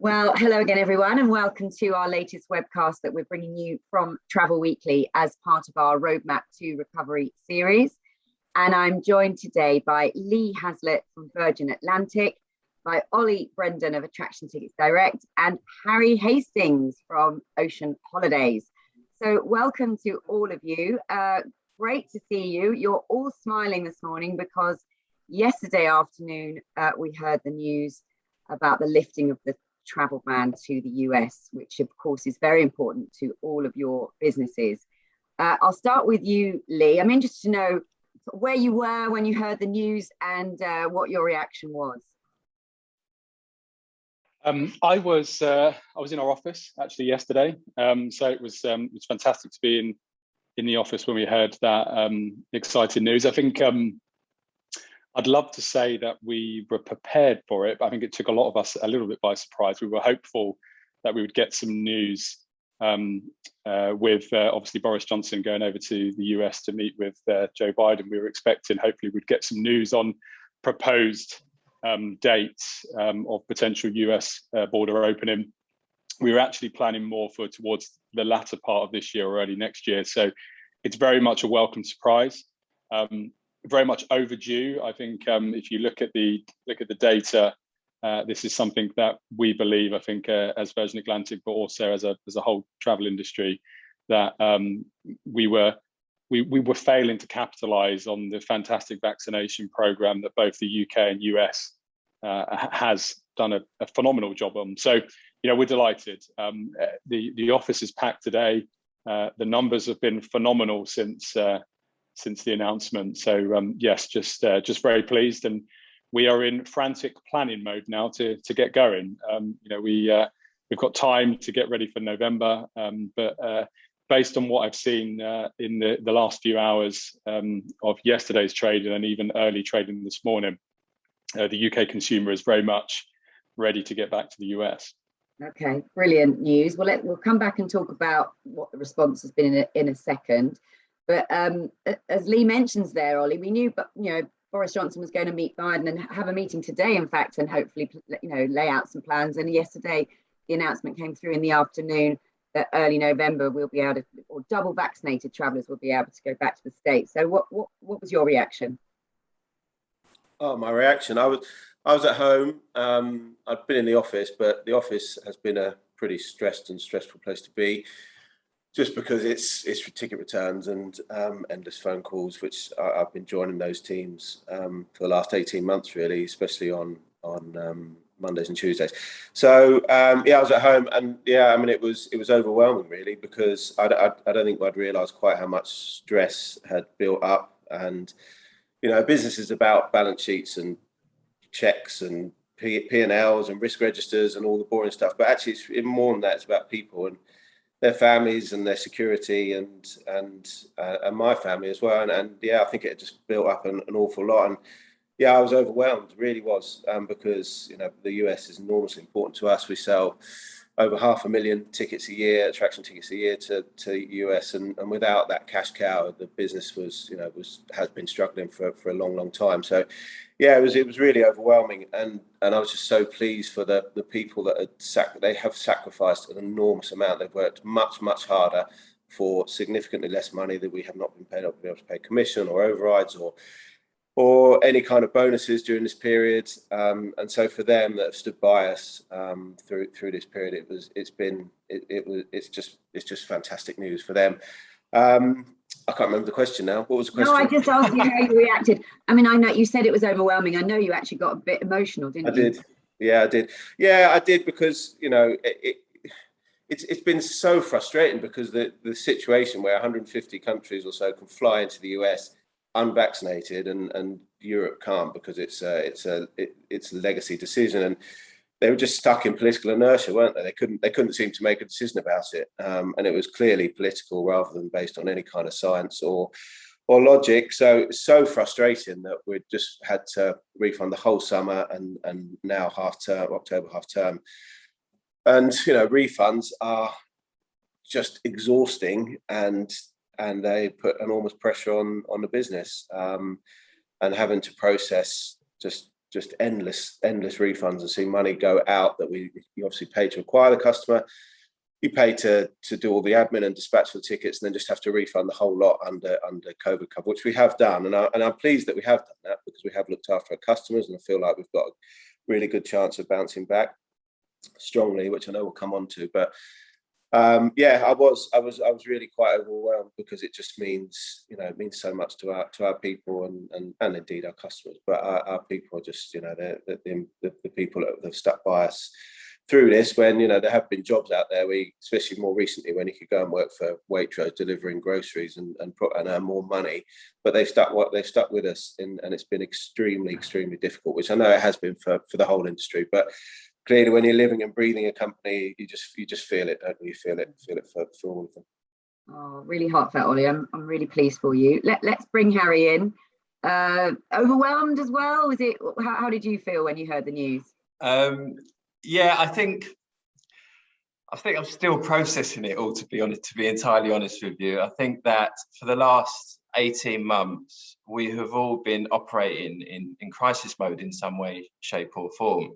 Well, hello again, everyone, and welcome to our latest webcast that we're bringing you from Travel Weekly as part of our Roadmap to Recovery series. And I'm joined today by Lee Haslett from Virgin Atlantic, by Ollie Brendon of Attraction Tickets Direct, and Harry Hastings from Ocean Holidays. So welcome to all of you. Great to see you. You're all smiling this morning because yesterday afternoon we heard the news about the lifting of the travel ban to the US, which of course is very important to all of your businesses. I'll start with you, Lee. I'm interested to know where you were when you heard the news and what your reaction was. I was in our office actually yesterday, so it was fantastic to be in the office when we heard that exciting news. I think I'd love to say that we were prepared for it, but I think it took a lot of us a little bit by surprise. We were hopeful that we would get some news with obviously Boris Johnson going over to the US to meet with Joe Biden. We were expecting hopefully we'd get some news on proposed dates of potential US border opening. We were actually planning more towards the latter part of this year or early next year. So it's very much a welcome surprise. Very much overdue. I think if you look at the data, this is something that we believe, I think, as Virgin Atlantic, but also as a whole travel industry, that we were failing to capitalize on the fantastic vaccination program that both the UK and US has done a phenomenal job on. So, we're delighted. The office is packed today. The numbers have been phenomenal since the announcement. So yes, just very pleased, and we are in frantic planning mode now to get going. We've got time to get ready for November, but based on what I've seen in the last few hours of yesterday's trading and even early trading this morning, the UK consumer is very much ready to get back to the US. Okay, brilliant news. We'll come back and talk about what the response has been in a second. But as Lee mentions there, Ollie, we knew, but Boris Johnson was going to meet Biden and have a meeting today, in fact, and hopefully, lay out some plans. And yesterday, the announcement came through in the afternoon that early November we'll be able to, or double vaccinated travellers will be able to go back to the States. So what was your reaction? Oh, my reaction. I was at home. I'd been in the office, but the office has been a pretty stressful place to be. Just because it's for ticket returns and endless phone calls, which I've been joining those teams for the last 18 months, really, especially on Mondays and Tuesdays. So I was at home, and it was overwhelming, really, because I don't think I'd realised quite how much stress had built up. And business is about balance sheets and checks and P&Ls and risk registers and all the boring stuff. But actually, it's even more than that. It's about people and their families and their security and my family as well. And I think it just built up an awful lot. And I was overwhelmed, really was, because the US is enormously important to us. We sell over 500,000 tickets a year, attraction tickets a year to US, and without that cash cow, the business has been struggling for a long time. So it was really overwhelming, and I was just so pleased for the people that they have sacrificed an enormous amount. They've worked much harder for significantly less money that we have not been able to pay commission or overrides or any kind of bonuses during this period. And so for them that have stood by us through this period, it's just fantastic news for them. I can't remember the question now. What was the question? No, I just asked you how you reacted. I mean, I know you said it was overwhelming. I know you actually got a bit emotional, didn't you? I did. Yeah, I did. Yeah, I did, because it's been so frustrating, because the situation where 150 countries or so can fly into the US unvaccinated and Europe can't, because it's a legacy decision, and they were just stuck in political inertia, weren't they? They couldn't seem to make a decision about it, and it was clearly political rather than based on any kind of science or logic. So it's so frustrating that we just had to refund the whole summer and now October half term, and refunds are just exhausting, and they put enormous pressure on the business, and having to process just just endless refunds and seeing money go out that you obviously pay to acquire the customer. You pay to do all the admin and dispatch the tickets, and then just have to refund the whole lot under COVID cover, which we have done. And I'm pleased that we have done that, because we have looked after our customers, and I feel like we've got a really good chance of bouncing back strongly, which I know we'll come on to. But yeah, I was really quite overwhelmed, because it just means, it means so much to our people and indeed our customers. But our people are just, the people that have stuck by us through this, when there have been jobs out there, especially more recently, when you could go and work for Waitrose delivering groceries and earn more money, but they've stuck with us, and it's been extremely difficult, which I know it has been for the whole industry. But clearly, when you're living and breathing a company, you just feel it, don't you? You feel it for all of them. Oh, really heartfelt, Ollie. I'm really pleased for you. Let's bring Harry in. Overwhelmed as well? Was it? How did you feel when you heard the news? Yeah, I think I'm still processing it all, to be entirely honest with you. I think that for the last 18 months, we have all been operating in crisis mode in some way, shape or form.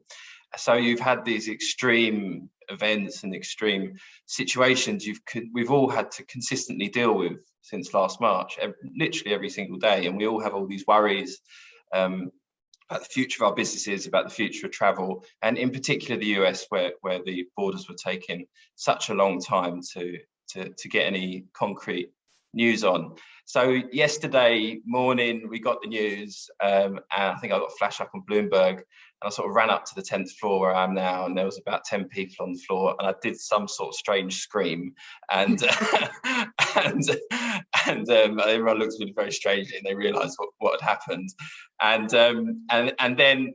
So you've had these extreme events and extreme situations we've all had to consistently deal with since last March, literally every single day. And we all have all these worries about the future of our businesses, about the future of travel, and in particular the US, where the borders were taking such a long time to get any concrete news on. So yesterday morning we got the news, and I think I got a flash up on Bloomberg, and I sort of ran up to the 10th floor where I am now, and there was about 10 people on the floor, and I did some sort of strange scream, and and everyone looked at me very strangely, and they realised what had happened, and then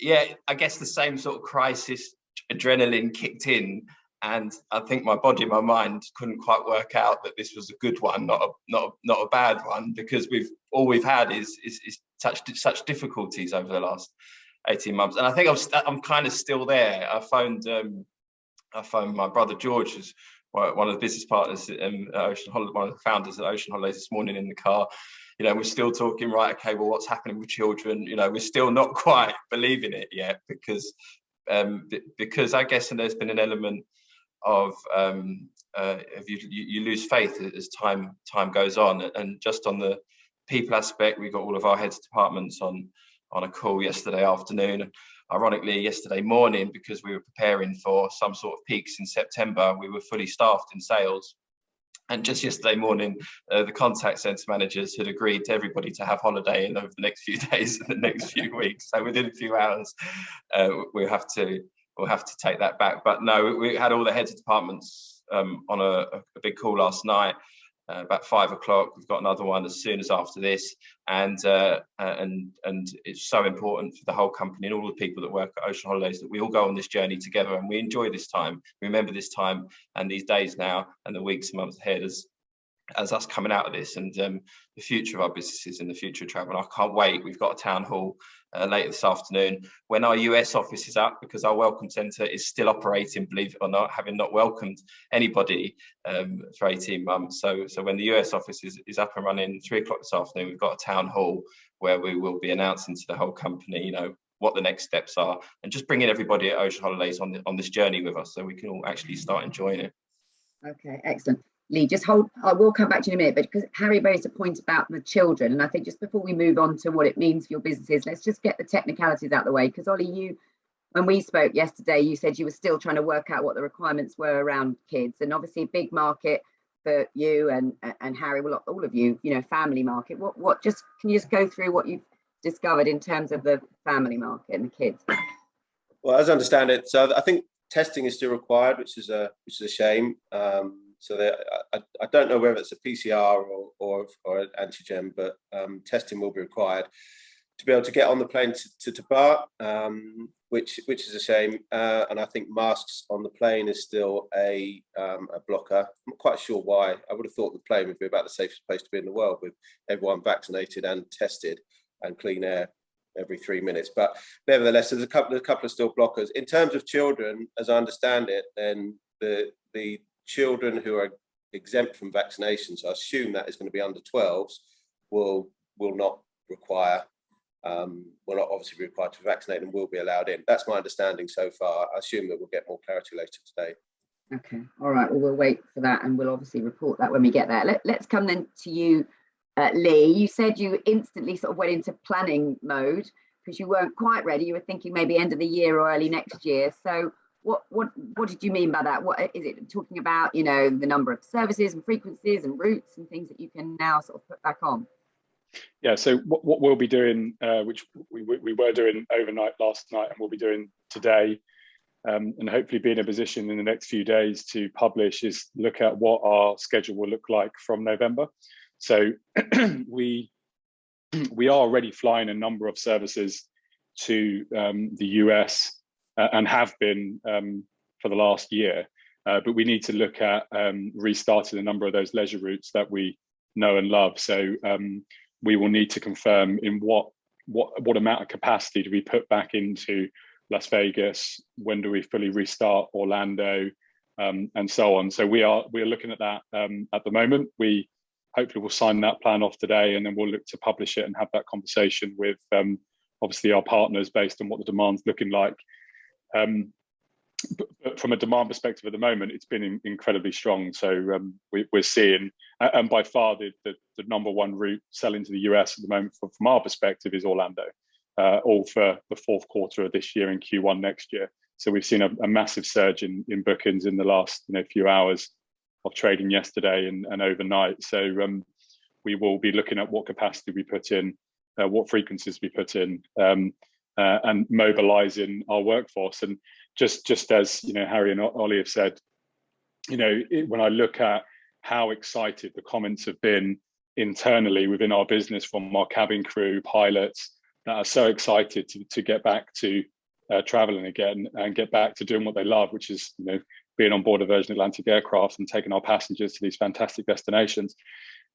I guess the same sort of crisis adrenaline kicked in. And I think my body and my mind couldn't quite work out that this was a good one, not a bad one, because we've had is such difficulties over the last 18 months. And I think I'm kind of still there. I phoned my brother George, who's one of the business partners at Ocean Holidays, one of the founders at Ocean Holidays, this morning in the car. We're still talking, right, okay, well, what's happening with children? We're still not quite believing it yet, because I guess, and there's been an element of you lose faith as time goes on. And just on the people aspect, we got all of our heads of departments on a call yesterday afternoon. Ironically, yesterday morning, because we were preparing for some sort of peaks in September, we were fully staffed in sales. And just yesterday morning, the contact centre managers had agreed to everybody to have holiday in over the next few days and the next few weeks. So within a few hours, we'll have to take that back. But no, we had all the heads of departments on a big call last night, about 5 o'clock. We've got another one as soon as after this, and it's so important for the whole company and all the people that work at Ocean Holidays that we all go on this journey together, and we enjoy this time. We remember this time and these days now and the weeks and months ahead as us coming out of this, and the future of our businesses and the future of travel. And I can't wait. We've got a town hall later this afternoon when our US office is up, because our welcome centre is still operating, believe it or not, having not welcomed anybody for 18 months. So when the US office is up and running 3 o'clock this afternoon, we've got a town hall where we will be announcing to the whole company, what the next steps are, and just bringing everybody at Ocean Holidays on this journey with us, so we can all actually start enjoying it. Okay, excellent. Lee, just hold. I will come back to you in a minute, but because Harry raised a point about the children, and I think just before we move on to what it means for your businesses, let's just get the technicalities out of the way. Because Ollie, when we spoke yesterday, you said you were still trying to work out what the requirements were around kids, and obviously a big market for you and Harry, well, all of you, family market. What? Just can you just go through what you've discovered in terms of the family market and the kids? Well, as I understand it, so I think testing is still required, which is a shame. So I don't know whether it's a PCR or an antigen, but testing will be required to be able to get on the plane to depart, which is a shame. And I think masks on the plane is still a blocker. I'm not quite sure why. I would have thought the plane would be about the safest place to be in the world, with everyone vaccinated and tested and clean air every 3 minutes. But nevertheless, there's a couple of still blockers. In terms of children, as I understand it, then the children who are exempt from vaccinations, I assume that is going to be under 12s, will not require will not obviously be required to vaccinate and will be allowed in. That's my understanding so far. I assume that we'll get more clarity later today. Okay, all right, well, we'll wait for that and we'll obviously report that when we get there. Let's come then to you, Lee. You said you instantly sort of went into planning mode because you weren't quite ready. You were thinking maybe end of the year or early next year. So what did you mean by that? What is it talking about, you know, the number of services and frequencies and routes and things that you can now sort of put back on? Yeah, so what we'll be doing, which we were doing overnight last night and we'll be doing today, and hopefully be in a position in the next few days to publish, is look at what our schedule will look like from November. So we are already flying a number of services to the US and have been for the last year, but we need to look at restarting a number of those leisure routes that we know and love. So we will need to confirm in what amount of capacity do we put back into Las Vegas, when do we fully restart Orlando, and so on. So we are looking at that at the moment. We hopefully will sign that plan off today, and then we'll look to publish it and have that conversation with obviously our partners based on what the demand's looking like. But from a demand perspective at the moment, it's been incredibly strong. So we're seeing, and by far the number one route selling to the US at the moment from our perspective is Orlando, all for the fourth quarter of this year and Q1 next year. So we've seen a massive surge in bookings in the last few hours of trading yesterday and overnight. So we will be looking at what capacity we put in, what frequencies we put in, and mobilizing our workforce. And just as Harry and Ollie have said, when I look at how excited the comments have been internally within our business from our cabin crew, pilots that are so excited to get back to traveling again and get back to doing what they love, which is being on board a Virgin Atlantic aircraft and taking our passengers to these fantastic destinations.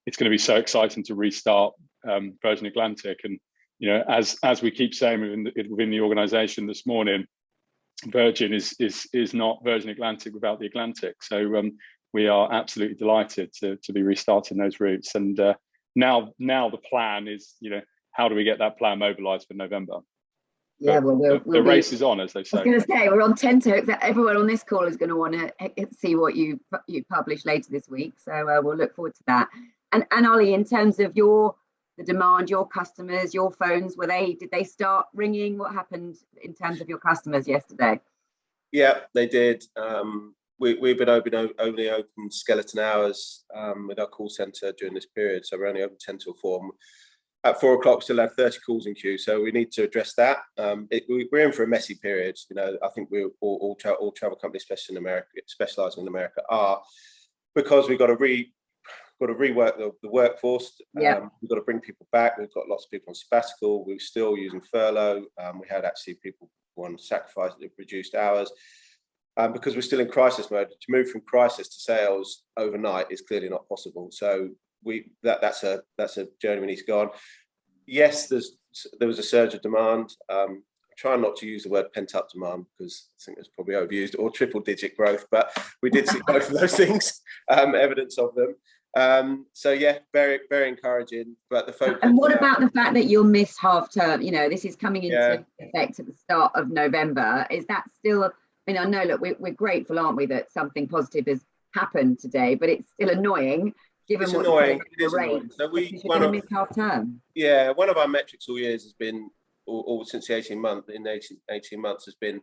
It's going to be so exciting to restart Virgin Atlantic. And as we keep saying within the organisation this morning, Virgin is not Virgin Atlantic without the Atlantic. So we are absolutely delighted to be restarting those routes. And now the plan is, how do we get that plan mobilised for November? Yeah, well, the race is on, as they say. I was going to say, we're on tenterhooks that everyone on this call is going to want to see what you publish later this week. So we'll look forward to that. And Ollie, in terms of the demand, your customers, your phones, did they start ringing? What happened in terms of your customers yesterday? Yeah, they did. We've been only open skeleton hours with our call centre during this period. So we're only open 10 till 4. At 4 o'clock, still have 30 calls in queue. So we need to address that. We're in for a messy period. I think all travel companies, especially in America, specialising in America, are, because we've got to rework the workforce. Yeah. We've got to bring people back. We've got lots of people on sabbatical. We're still using furlough. We had actually people want to sacrifice reduced hours because we're still in crisis mode. To move from crisis to sales overnight is clearly not possible. So that's a journey we need to go on. Yes, there was a surge of demand. I'm trying not to use the word pent-up demand because I think it's probably overused, or triple-digit growth, but we did see both of those things, evidence of them. So yeah, very, very encouraging. But the focus. And what about the fact that you'll miss half term? This is coming into effect at the start of November. Is that still? I know, look, we're grateful, aren't we, that something positive has happened today, but it's still annoying. Given it's what annoying. It is annoying. So miss half term. Yeah, one of our metrics all years has been, or since the 18 months has been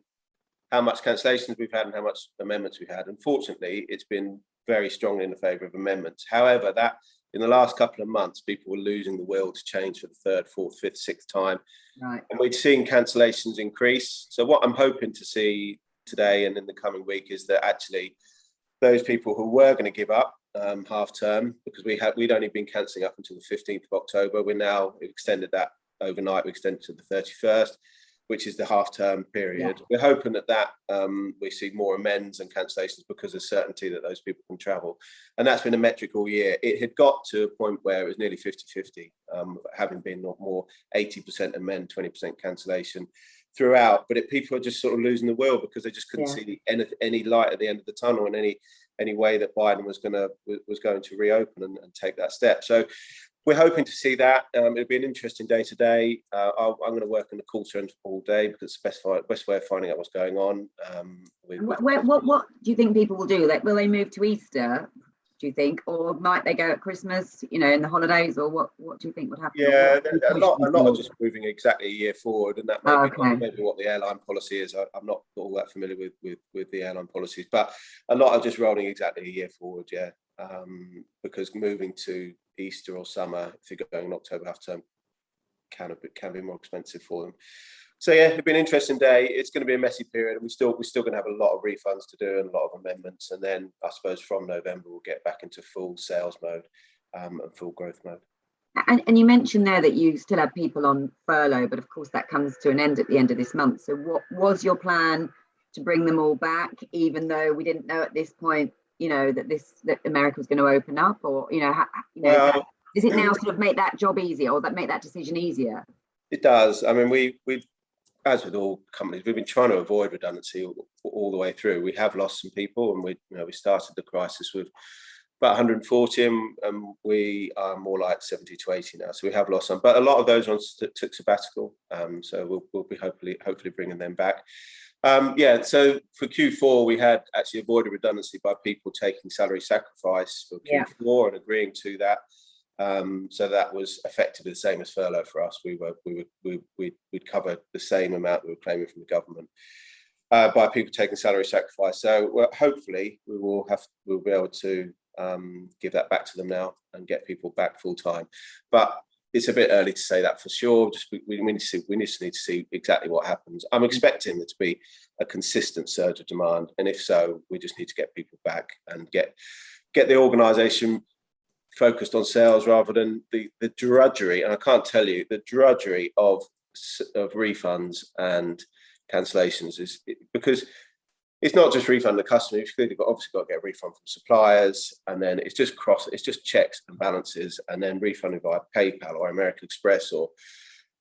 how much cancellations we've had and how much amendments we've had. Unfortunately, it's been very strongly in the favour of amendments. However, that in the last couple of months, people were losing the will to change for the third, fourth, fifth, sixth time. Right. And we've seen cancellations increase. So what I'm hoping to see today and in the coming week is that actually those people who were going to give up half term, because we'd only been cancelling up until the 15th of October. We've extended that overnight. We extended to the 31st, which is the half term period. Yeah. We're hoping that we see more amends and cancellations because of certainty that those people can travel. And that's been a metric all year. It had got to a point where it was nearly 50-50, having been not more 80% amend, 20% cancellation throughout. But people are just sort of losing the will because they just couldn't see any light at the end of the tunnel and any way that Biden was going to reopen and take that step. So we're hoping to see that. It'll be an interesting day today. I'm going to work in the call centre all day because it's the best way of finding out what's going on. What do you think people will do? Like, will they move to Easter, do you think, or might they go at Christmas, in the holidays, or what do you think would happen? Yeah, a lot are just moving exactly a year forward, and that may be maybe what the airline policy is. I'm not all that familiar with the airline policies, but a lot are just rolling exactly a year forward, yeah. Because moving to Easter or summer, if you're going in October half term, can be more expensive for them. So yeah, it'll be an interesting day. It's going to be a messy period, and we're still going to have a lot of refunds to do and a lot of amendments. And then I suppose from November we'll get back into full sales mode and full growth mode. And you mentioned there that you still have people on furlough, but of course that comes to an end at the end of this month. So what was your plan to bring them all back, even though we didn't know at this point, that America was going to open up, or does it now sort of make that job easier, or that make that decision easier? It does. I mean, we as with all companies, we've been trying to avoid redundancy all the way through. We have lost some people, and we started the crisis with about 140, and we are more like 70 to 80 now. So we have lost some, but a lot of those ones took sabbatical. So we'll be hopefully bringing them back. So for Q4, we had actually avoided redundancy by people taking salary sacrifice for Q4 and agreeing to that. So that was effectively the same as furlough for us. We'd cover the same amount we were claiming from the government by people taking salary sacrifice. So hopefully we'll be able to give that back to them now and get people back full time. But it's a bit early to say that for sure. We need to see exactly what happens. I'm expecting there to be a consistent surge of demand, and if so, we just need to get people back and get the organisation focused on sales rather than the drudgery. And I can't tell you the drudgery of refunds and cancellations is because it's not just refund the customer. You've obviously got to get a refund from suppliers, and then it's just checks and balances, and then refunding via PayPal or American Express or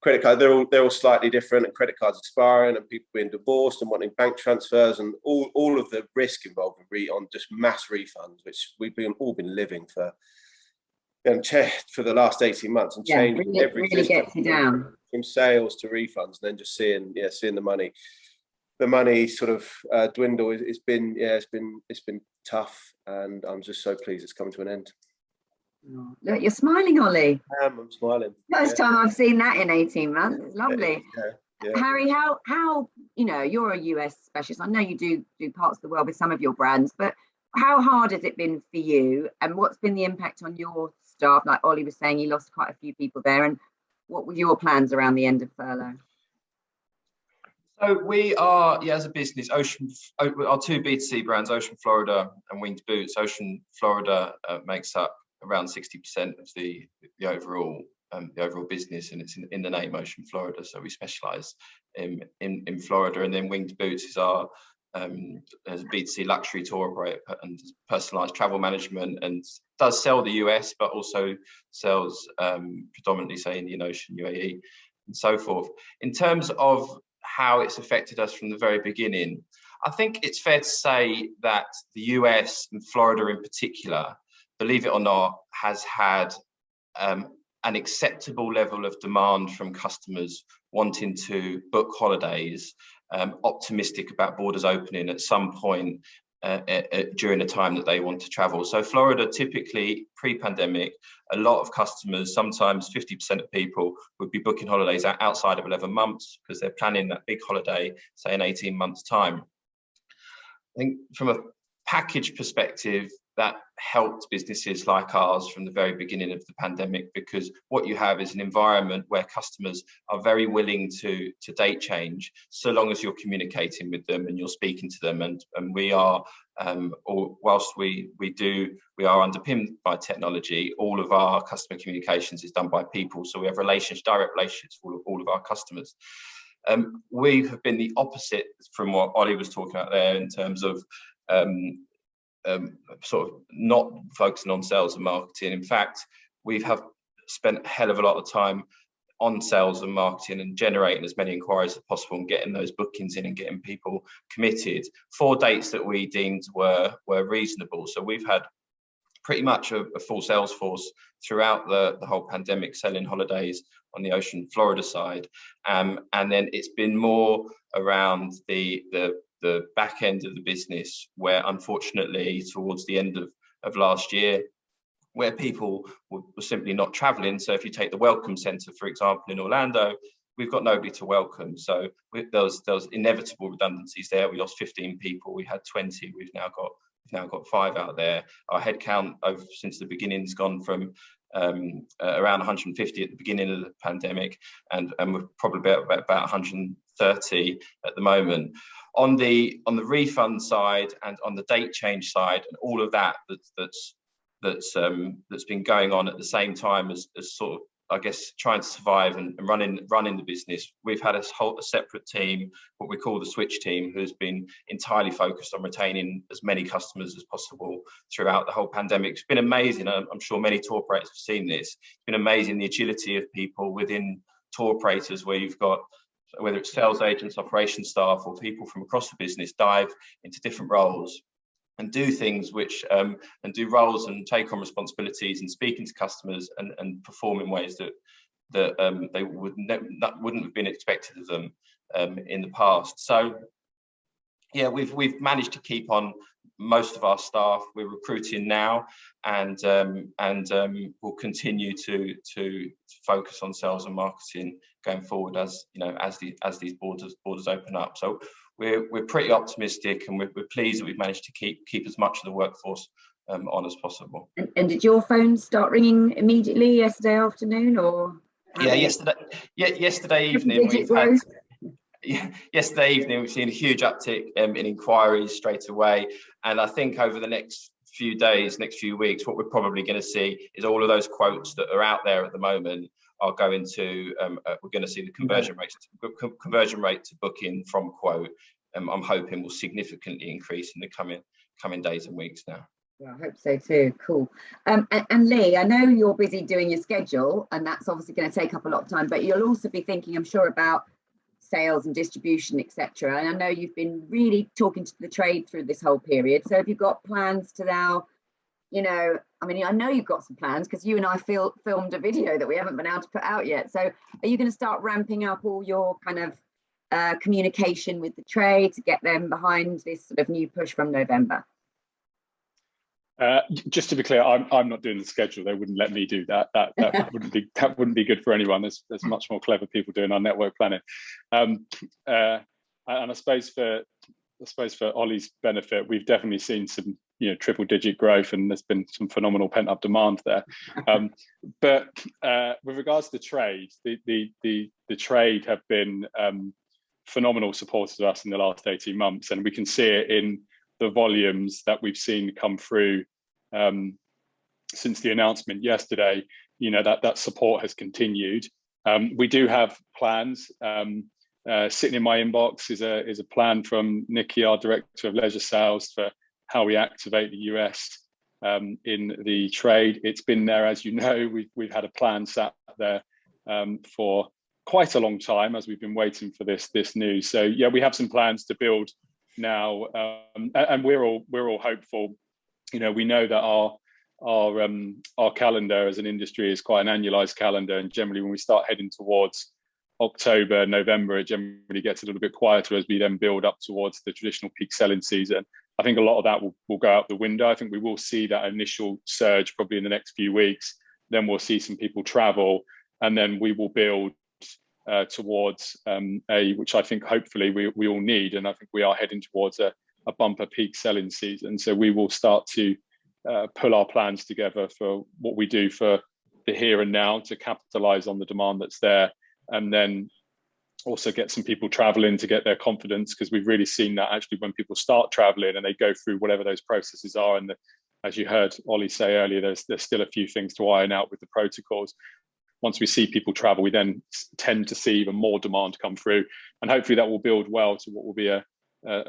credit card. They're all slightly different, and credit cards expiring, and people being divorced and wanting bank transfers, and all of the risk involved on just mass refunds, which we've all been living for the last 18 months, and changing every really gets you down from sales to refunds, and then just seeing the money sort of dwindle. It's been tough, and I'm just so pleased it's coming to an end. Oh, look, you're smiling, Ollie. I'm smiling. First time I've seen that in 18 months. It's lovely. Yeah. Harry, how you're a US specialist. I know you do parts of the world with some of your brands, but how hard has it been for you, and what's been the impact on your staff? Like Ollie was saying, you lost quite a few people there, and what were your plans around the end of furlough? So we are, as a business, our two B2C brands, Ocean Florida and Winged Boots. Ocean Florida makes up around 60% of the overall business, and it's in the name Ocean Florida. So we specialise in Florida, and then Winged Boots is our as a B2C luxury tour operator and personalised travel management, and does sell the US, but also sells predominantly, say, Indian Ocean, UAE, and so forth. In terms of how it's affected us from the very beginning, I think it's fair to say that the US and Florida in particular, believe it or not, has had an acceptable level of demand from customers wanting to book holidays, optimistic about borders opening at some point during the time that they want to travel. So Florida, typically pre-pandemic, a lot of customers, sometimes 50% of people, would be booking holidays outside of 11 months because they're planning that big holiday, say, in 18 months' time. I think from a package perspective, that helped businesses like ours from the very beginning of the pandemic, because what you have is an environment where customers are very willing to date change, so long as you're communicating with them and you're speaking to them. And we are, whilst we are underpinned by technology, all of our customer communications is done by people. So we have direct relationships with all of our customers. We have been the opposite from what Ollie was talking about there, in terms of sort of not focusing on sales and marketing. In fact, we have spent a hell of a lot of time on sales and marketing and generating as many inquiries as possible and getting those bookings in and getting people committed for dates that we deemed were reasonable. So we've had pretty much a full sales force throughout the whole pandemic, selling holidays on the ocean Florida side, and then it's been more around the back end of the business, where unfortunately towards the end of last year, where people were simply not traveling. So if you take the Welcome Centre, for example, in Orlando, we've got nobody to welcome. So there was inevitable redundancies there. We lost 15 people. We had 20. We've now got 5 out there. Our headcount since the beginning has gone from around 150 at the beginning of the pandemic, and we're probably about 130 at the moment. On the refund side and on the date change side, and all of that's been going on at the same time as sort of, I guess, trying to survive and running the business. We've had a separate team, what we call the switch team, who's been entirely focused on retaining as many customers as possible throughout the whole pandemic. It's been amazing. I'm sure many tour operators have seen this. It's been amazing, the agility of people within tour operators, where you've got, whether it's sales agents, operations staff, or people from across the business, dive into different roles and do things which and do roles and take on responsibilities and speaking to customers and perform in ways that they wouldn't have been expected of them in the past. So yeah, we've managed to keep on most of our staff. We're recruiting now, and we'll continue to focus on sales and marketing going forward, as you know, as these borders open up. So we're pretty optimistic, and we're pleased that we've managed to keep as much of the workforce on as possible. And did your phone start ringing immediately yesterday afternoon, or? Yeah, yesterday evening we've seen a huge uptick in inquiries straight away, and I think over the next few days, next few weeks, what we're probably going to see is all of those quotes that are out there at the moment are going to we're going to see the conversion rate to booking from quote. I'm hoping will significantly increase in the coming days and weeks now. Well, I hope so too. Cool. And Lee, I know you're busy doing your schedule, and that's obviously going to take up a lot of time, but you'll also be thinking, I'm sure, about sales and distribution, etc. And I know you've been really talking to the trade through this whole period. So have you got plans to now, you know, I mean, I know you've got some plans because you and I filmed a video that we haven't been able to put out yet. So are you going to start ramping up all your kind of communication with the trade to get them behind this sort of new push from November? Just to be clear, I'm not doing the schedule. They wouldn't let me do that. That wouldn't be good for anyone. There's much more clever people doing our network planning. And I suppose for Ollie's benefit, we've definitely seen some, you know, triple-digit growth, and there's been some phenomenal pent-up demand there. But with regards to the trade, the trade have been phenomenal supporters of us in the last 18 months, and we can see it in the volumes that we've seen come through since the announcement yesterday. You know, that support has continued. We do have plans. Sitting in my inbox is a plan from Nikki, our Director of Leisure Sales, for how we activate the US in the trade. It's been there, as you know. We've had a plan sat there for quite a long time as we've been waiting for this news. So yeah, we have some plans to build now, and we're all hopeful. You know, we know that our calendar as an industry is quite an annualized calendar, and generally when we start heading towards October, November, it generally gets a little bit quieter as we then build up towards the traditional peak selling season. I think a lot of that will go out the window. I think we will see that initial surge probably in the next few weeks. Then we'll see some people travel, and then we will build towards which I think hopefully we all need, and I think we are heading towards a bumper peak selling season. So we will start to pull our plans together for what we do for the here and now to capitalize on the demand that's there, and then also get some people traveling to get their confidence, because we've really seen that actually when people start traveling and they go through whatever those processes are, and as you heard Ollie say earlier, there's still a few things to iron out with the protocols. Once we see people travel, we then tend to see even more demand come through, and hopefully that will build well to what will be a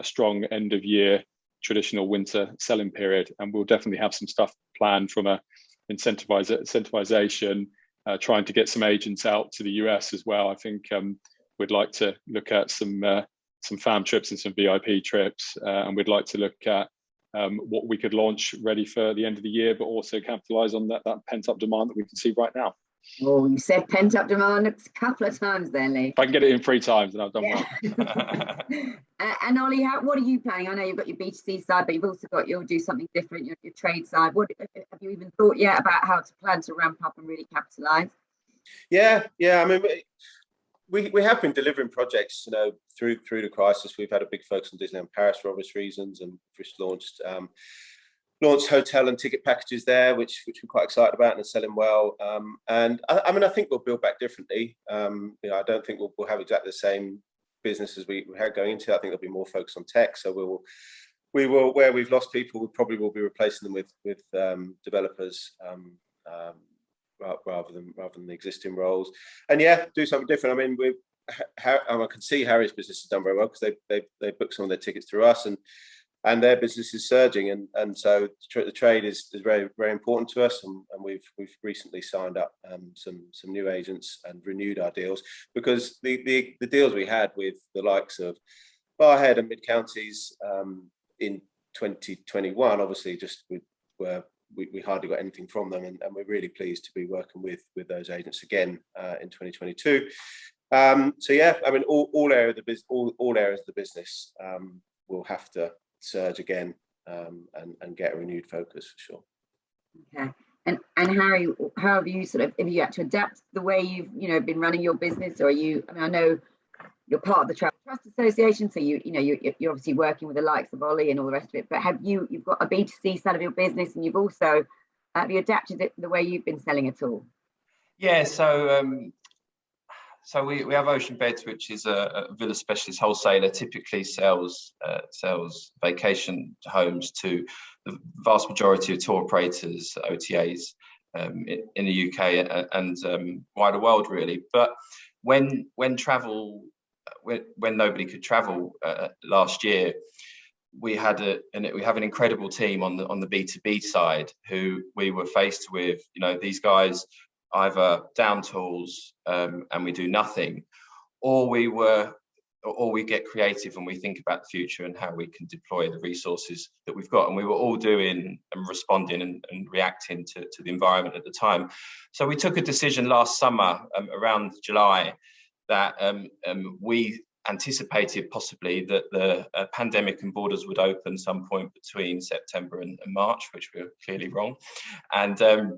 strong end of year traditional winter selling period. And we'll definitely have some stuff planned from a incentivization, trying to get some agents out to the US as well. I think we'd like to look at some fam trips and some VIP trips, and we'd like to look at what we could launch ready for the end of the year, but also capitalize on that pent-up demand that we can see right now. Oh, you said pent-up demand a couple of times there, Lee. If I can get it in 3 times, then I've done well. And Ollie, what are you planning? I know you've got your B2C side, but you've also got, you'll do something different, your trade side. What have you even thought yet about how to plan to ramp up and really capitalize? Yeah. I mean, we have been delivering projects, through the crisis. We've had a big focus on Disneyland Paris for obvious reasons, and just launched hotel and ticket packages there, which we're quite excited about and are selling well. And I mean, I think we'll build back differently. I don't think we'll have exactly the same business as we had going into it. I think there'll be more focus on tech. So we will where we've lost people, we probably will be replacing them with developers. Rather than the existing roles, and do something different. I mean, I can see Harry's business has done very well because they booked some of their tickets through us, and their business is surging, and so the trade is very, very important to us, and we've recently signed up some new agents and renewed our deals, because the deals we had with the likes of Barhead and Mid Counties in 2021, obviously just we hardly got anything from them, and we're really pleased to be working with those agents again in 2022. I mean, all areas of the business will have to surge again and get a renewed focus for sure. Okay, and Harry, how have you have you had to adapt the way you've been running your business, or are you? I mean, I know you're part of the Travel Trust Association, so you're obviously working with the likes of Ollie and all the rest of it. But you've got a B2C side of your business, and you've also have you adapted it the way you've been selling at all? Yeah, so we have Ocean Beds, which is a villa specialist wholesaler. Typically sells vacation homes to the vast majority of tour operators, OTAs in the UK and wider world, really. But when nobody could travel last year, we have an incredible team on the B2B side who we were faced with. These guys either down tools and we do nothing, or we get creative and we think about the future and how we can deploy the resources that we've got. And we were all doing and responding and reacting to the environment at the time. So we took a decision last summer around July that we anticipated possibly that the pandemic and borders would open some point between September and March, which we were clearly wrong, and that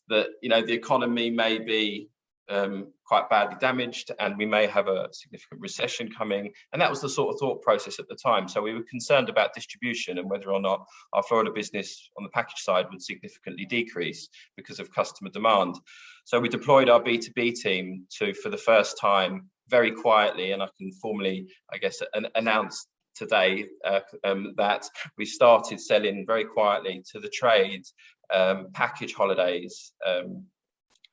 the economy may be quite badly damaged, and we may have a significant recession coming. And that was the sort of thought process at the time. So we were concerned about distribution and whether or not our Florida business on the package side would significantly decrease because of customer demand. So we deployed our B2B team to, for the first time, very quietly, and I can formally, I guess, announce today that we started selling very quietly to the trade package holidays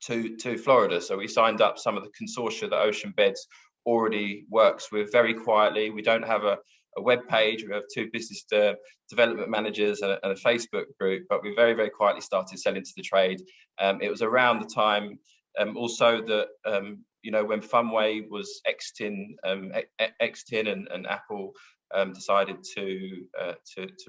to Florida. So we signed up some of the consortia that Ocean Beds already works with very quietly. We don't have a web page. We have 2 business development managers and a Facebook group, but we very, very quietly started selling to the trade. It was around the time also that when Funway was exiting and Apple decided to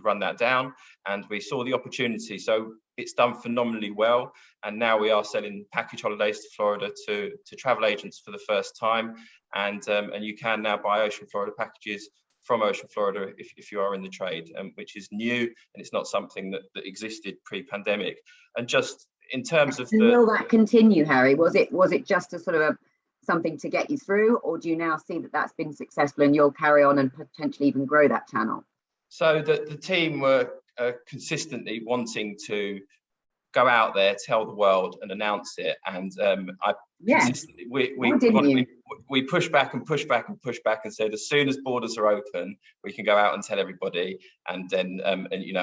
run that down, and we saw the opportunity. So it's done phenomenally well, and now we are selling package holidays to Florida to travel agents for the first time, and you can now buy Ocean Florida packages from Ocean Florida if you are in the trade, which is new, and it's not something that existed pre-pandemic. And just in terms of will that continue, Harry? Was it just a sort of something to get you through, or do you now see that that's been successful and you'll carry on and potentially even grow that channel? So the team were consistently wanting to go out there, tell the world and announce it, and we push back and push back and push back and said, as soon as borders are open, we can go out and tell everybody, and then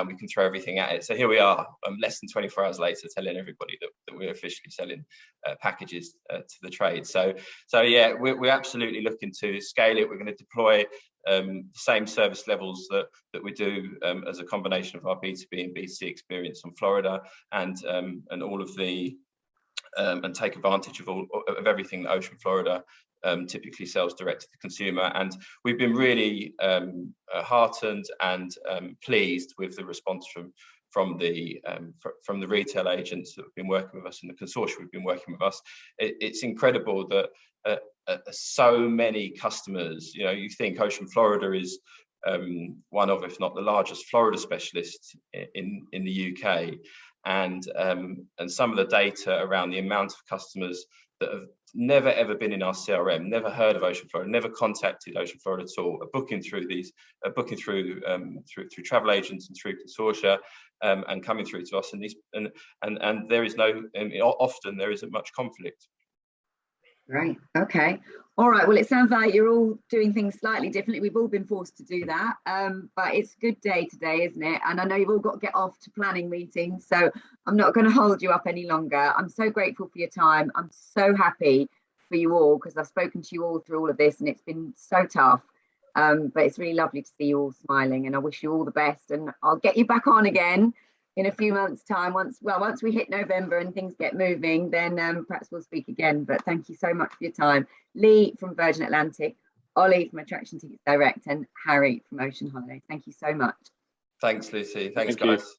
we can throw everything at it. So here we are, less than 24 hours later, telling everybody that we're officially selling packages to the trade. So yeah, we're absolutely looking to scale it. We're going to deploy the same service levels that we do as a combination of our B2B and B2C experience on Florida, and all of the and take advantage of everything that Ocean Florida typically sells direct to the consumer. And we've been really heartened and pleased with the response from the retail agents that have been working with us and the consortium who've been working with us. It's incredible that so many customers, you think Ocean Florida is one of, if not the largest Florida specialist in the UK, and some of the data around the amount of customers that have never ever been in our CRM, never heard of Ocean Florida, never contacted Ocean Florida at all, are booking through travel agents and through consortia, and coming through to us, and there is often there isn't much conflict. Right. Okay. All right. Well, it sounds like you're all doing things slightly differently. We've all been forced to do that. But it's a good day today, isn't it? And I know you've all got to get off to planning meetings, so I'm not going to hold you up any longer. I'm so grateful for your time. I'm so happy for you all, because I've spoken to you all through all of this and it's been so tough. But it's really lovely to see you all smiling, and I wish you all the best. And I'll get you back on again in a few months' time. Once we hit November and things get moving, then perhaps we'll speak again. But thank you so much for your time. Lee from Virgin Atlantic, Ollie from Attraction Tickets Direct, and Harry from Ocean Holidays. Thank you so much. Thanks, Lucy. Thanks, Thank guys.